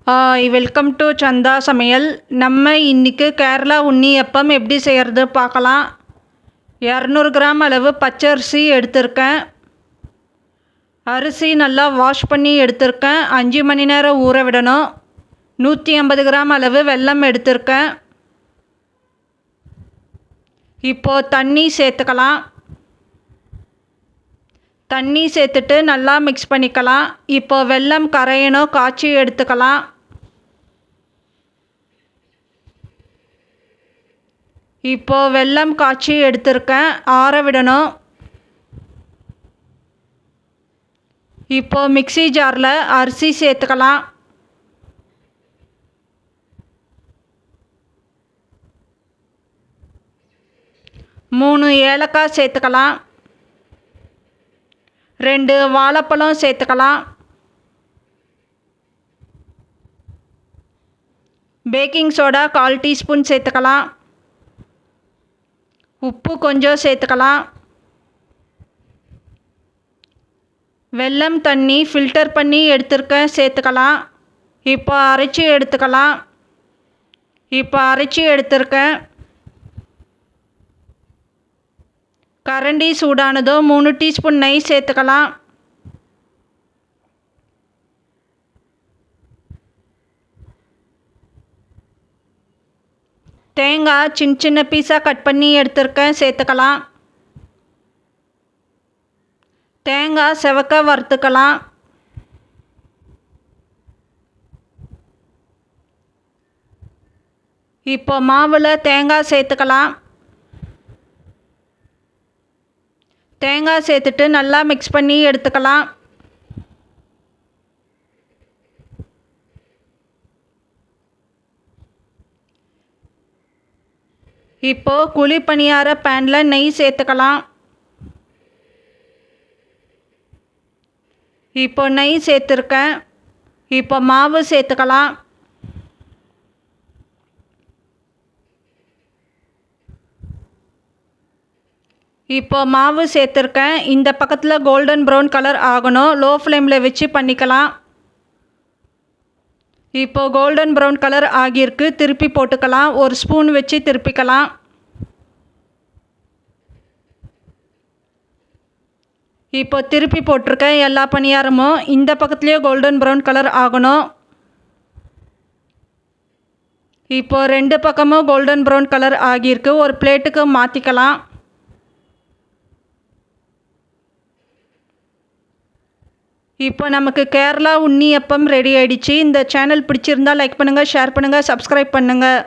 Welcome to சந்தா சமையல். நம்ம இன்றைக்கி கேரளா உண்ணியப்பம் எப்படி செய்கிறது பார்க்கலாம். 200 கிராம் அளவு பச்சரிசி எடுத்திருக்கேன். அரிசி நல்லா வாஷ் பண்ணி எடுத்திருக்கேன். 5 மணி நேரம் ஊற விடணும். 150 கிராம் அளவு வெல்லம் எடுத்திருக்கேன். இப்போது தண்ணி சேர்த்துக்கலாம். தண்ணி சேர்த்துட்டு நல்லா மிக்ஸ் பண்ணிக்கலாம். இப்போது வெல்லம் கரையணும், காய்ச்சி எடுத்துக்கலாம். இப்போது வெல்லம் காய்ச்சி எடுத்திருக்கேன், ஆற விடணும். இப்போது மிக்ஸி ஜாரில் அரிசி சேர்த்துக்கலாம். மூணு ஏலக்காய் சேர்த்துக்கலாம். 2 வாழைப்பழம் சேர்த்துக்கலாம். பேக்கிங் சோடா 1/4 டீஸ்பூன் சேர்த்துக்கலாம். உப்பு கொஞ்சம் சேர்த்துக்கலாம். வெல்லம் தண்ணி ஃபில்டர் பண்ணி எடுத்துருக்கேன், சேர்த்துக்கலாம். இப்போ அரைச்சி எடுத்துருக்கேன். கரண்டி சூடானதும் 3 டீஸ்பூன் நெய் சேர்த்துக்கலாம். தேங்காய் சின்ன பீஸாக கட் பண்ணி எடுத்துருக்கேன், சேர்த்துக்கலாம். தேங்காய் செவக்க வறுத்துக்கலாம். இப்போ மாவில் தேங்காய் சேர்த்துக்கலாம். தேங்காய் சேர்த்துட்டு நல்லா மிக்ஸ் பண்ணி எடுத்துக்கலாம். இப்போது குழி பணியார பேனில் நெய் சேர்த்துக்கலாம். இப்போ நெய் சேர்த்துருக்கேன். இப்போ மாவு சேர்த்துக்கலாம். இப்போ மாவு சேர்த்துருக்கேன். இந்த பக்கத்தில் கோல்டன் ப்ரௌன் கலர் ஆகணும். லோ ஃப்ளேமில் வச்சு பண்ணிக்கலாம். இப்போது கோல்டன் ப்ரௌன் கலர் ஆகியிருக்கு. திருப்பி போட்டுக்கலாம். ஒரு ஸ்பூன் வச்சு திருப்பிக்கலாம். இப்போ திருப்பி போட்டிருக்கேன். எல்லா பணியாரமும் இந்த பக்கத்துலேயே கோல்டன் ப்ரௌன் கலர் ஆகணும். இப்போது 2 பக்கமும் கோல்டன் ப்ரௌன் கலர் ஆகியிருக்கு. ஒரு பிளேட்டுக்கு மாற்றிக்கலாம். இப்போ நமக்கு கேரளா உண்ணியப்பம் ரெடி ஆயிடுச்சு. இந்த சேனல் பிடிச்சிருந்தால் லைக் பண்ணுங்கள், ஷேர் பண்ணுங்கள், சப்ஸ்கிரைப் பண்ணுங்கள்.